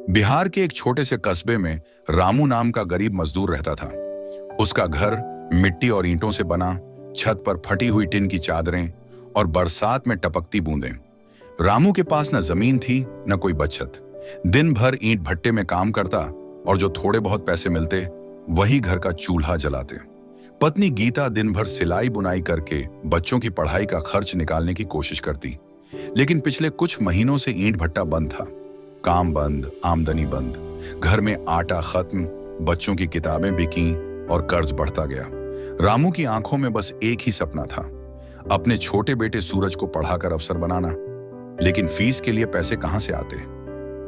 बिहार के एक छोटे से कस्बे में रामू नाम का गरीब मजदूर रहता था। उसका घर मिट्टी और ईंटों से बना, छत पर फटी हुई टिन की चादरें और बरसात में टपकती बूंदें। रामू के पास न जमीन थी न कोई बचत। दिन भर ईंट भट्टे में काम करता और जो थोड़े बहुत पैसे मिलते वही घर का चूल्हा जलाते। पत्नी गीता दिन भर सिलाई बुनाई करके बच्चों की पढ़ाई का खर्च निकालने की कोशिश करती, लेकिन पिछले कुछ महीनों से ईंट भट्टा बंद था। काम बंद, आमदनी बंद, घर में आटा खत्म, बच्चों की किताबें बिकी और कर्ज बढ़ता गया। रामू की आंखों में बस एक ही सपना था, अपने छोटे बेटे सूरज को पढ़ाकर अफसर बनाना। लेकिन फीस के लिए पैसे कहां से आते?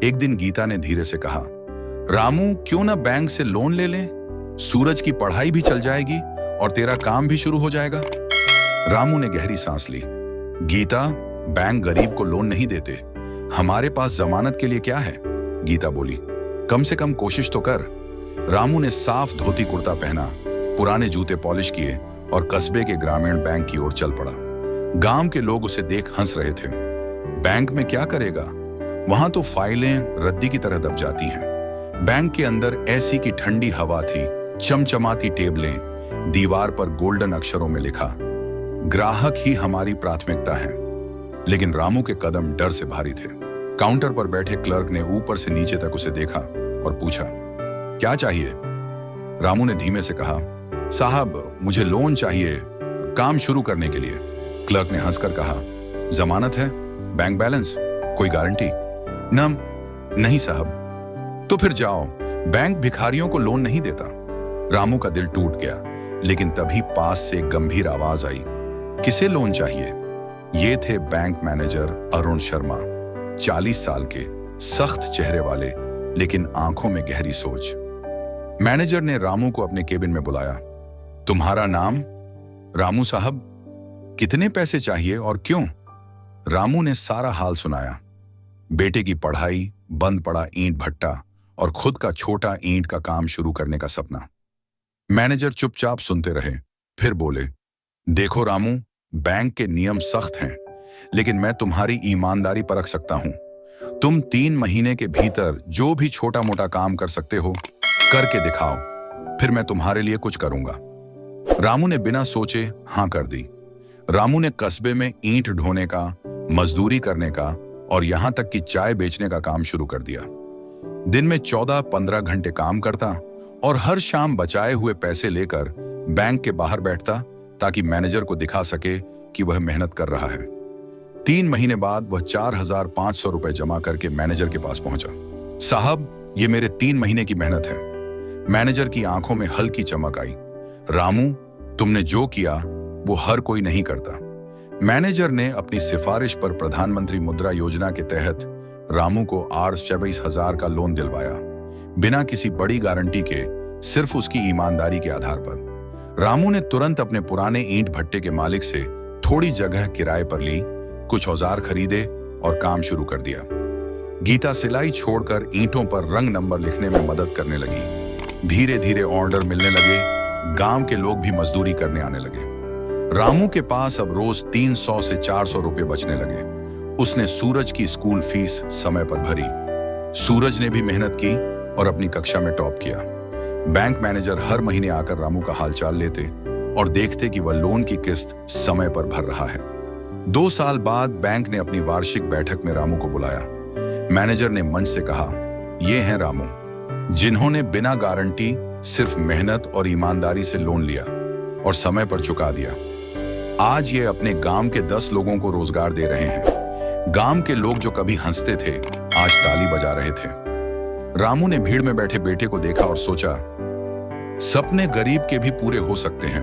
एक दिन गीता ने धीरे से कहा, रामू क्यों ना बैंक से लोन ले लें? सूरज की पढ़ाई भी चल जाएगी और तेरा काम भी शुरू हो जाएगा। रामू ने गहरी सांस ली। गीता, बैंक गरीब को लोन नहीं देते। हमारे पास जमानत के लिए क्या है? गीता बोली, कम से कम कोशिश तो कर। रामू ने साफ धोती कुर्ता पहना, पुराने जूते पॉलिश किए और कस्बे के ग्रामीण बैंक की ओर चल पड़ा। गांव के लोग उसे देख हंस रहे थे। बैंक में क्या करेगा? वहां तो फाइलें रद्दी की तरह दब जाती हैं। बैंक के अंदर एसी की ठंडी हवा थी, चमचमाती टेबलें, दीवार पर गोल्डन अक्षरों में लिखा, ग्राहक ही हमारी प्राथमिकता है। लेकिन रामू के कदम डर से भारी थे। काउंटर पर बैठे क्लर्क ने ऊपर से नीचे तक उसे देखा और पूछा, क्या चाहिए? रामू ने धीमे से कहा, साहब मुझे लोन चाहिए काम शुरू करने के लिए। क्लर्क ने हंसकर कहा, जमानत है? Bank balance? कोई गारंटी? नहीं साहब। तो फिर जाओ, बैंक भिखारियों को लोन नहीं देता। रामू का दिल टूट गया, लेकिन तभी पास से एक गंभीर आवाज आई, किसे लोन चाहिए? ये थे बैंक मैनेजर अरुण शर्मा, 40 साल के, सख्त चेहरे वाले, लेकिन आंखों में गहरी सोच। मैनेजर ने रामू को अपने केबिन में बुलाया। तुम्हारा नाम? रामू साहब। कितने पैसे चाहिए और क्यों? रामू ने सारा हाल सुनाया। बेटे की पढ़ाई, बंद पड़ा ईंट भट्टा और खुद का छोटा ईंट का काम शुरू करने का सपना। मैनेजर चुपचाप सुनते रहे, फिर बोले, देखो रामू, बैंक के नियम सख्त हैं, लेकिन मैं तुम्हारी ईमानदारी परख सकता हूं। तुम 3 महीने के भीतर जो भी छोटा मोटा काम कर सकते हो, करके दिखाओ, फिर मैं तुम्हारे लिए कुछ करूंगा। रामू ने बिना सोचे हां कर दी। रामू ने कस्बे में ईंट ढोने का, मजदूरी करने का और यहां तक कि चाय बेचने का काम शुरू कर दिया। दिन में 14-15 घंटे काम करता और हर शाम बचाए हुए पैसे लेकर बैंक के बाहर बैठता, ताकि मैनेजर को दिखा सके कि वह मेहनत कर रहा है। 3 महीने बाद वह 4,500 रुपए जमा करके मैनेजर के पास पहुंचा। साहब, ये मेरे 3 महीने की मेहनत है। मैनेजर की आंखों में हल्की चमक आई। रामू, तुमने जो किया वो हर कोई नहीं करता। मैनेजर ने अपनी सिफारिश पर प्रधानमंत्री मुद्रा योजना के तहत रामू को 24,000 का लोन दिलवाया, बिना किसी बड़ी गारंटी के, सिर्फ उसकी ईमानदारी के आधार पर। रामू ने तुरंत अपने पुराने ईंट भट्टे के मालिक से थोड़ी जगह किराए पर ली, कुछ औजार खरीदे और काम शुरू कर दिया। गीता सिलाई छोड़कर ईंटों पर रंग नंबर लिखने में मदद करने लगी। धीरे धीरे ऑर्डर मिलने लगे, गांव के लोग भी मजदूरी करने आने लगे। रामू के पास अब रोज 300 से 400 रुपए बचने लगे। उसने सूरज की स्कूल फीस समय पर भरी। सूरज ने भी मेहनत की और अपनी कक्षा में टॉप किया। बैंक मैनेजर हर महीने आकर रामू का हालचाल लेते और देखते कि वह लोन की किस्त समय पर भर रहा है। 2 साल बाद बैंक ने अपनी वार्षिक बैठक में रामू को बुलाया। मैनेजर ने मंच से कहा, ये हैं रामू, जिन्होंने बिना गारंटी सिर्फ मेहनत और ईमानदारी से लोन लिया और समय पर चुका दिया। आज ये अपने गांव के 10 लोगों को रोजगार दे रहे हैं। गांव के लोग जो कभी हंसते थे, आज ताली बजा रहे थे। रामू ने भीड़ में बैठे बेटे को देखा और सोचा, सपने गरीब के भी पूरे हो सकते हैं,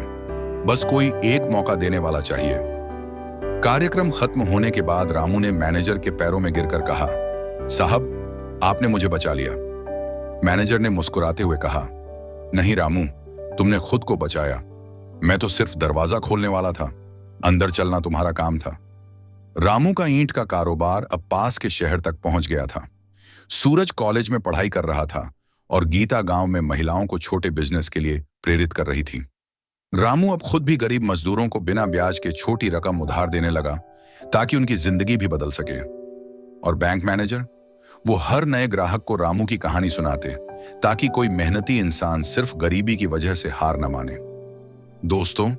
बस कोई एक मौका देने वाला चाहिए। कार्यक्रम खत्म होने के बाद रामू ने मैनेजर के पैरों में गिरकर कहा, साहब, आपने मुझे बचा लिया। मैनेजर ने मुस्कुराते हुए कहा, नहीं रामू, तुमने खुद को बचाया। मैं तो सिर्फ दरवाजा खोलने वाला था, अंदर चलना तुम्हारा काम था। रामू का ईंट का कारोबार अब पास के शहर तक पहुंच गया था। सूरज कॉलेज में पढ़ाई कर रहा था और गीता गांव में महिलाओं को छोटे बिजनेस के लिए प्रेरित कर रही थी। रामू अब खुद भी गरीब मजदूरों को बिना ब्याज के छोटी रकम उधार देने लगा, ताकि उनकी जिंदगी भी बदल सके। और बैंक मैनेजर, वो हर नए ग्राहक को रामू की कहानी सुनाते ताकि कोई मेहनती इंसान सिर्फ गरीबी की वजह से हार न माने। दोस्तों,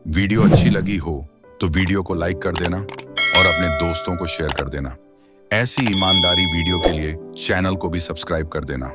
वीडियो अच्छी लगी हो तो वीडियो को लाइक कर देना और अपने दोस्तों को शेयर कर देना। ऐसी ईमानदारी वीडियो के लिए चैनल को भी सब्सक्राइब कर देना।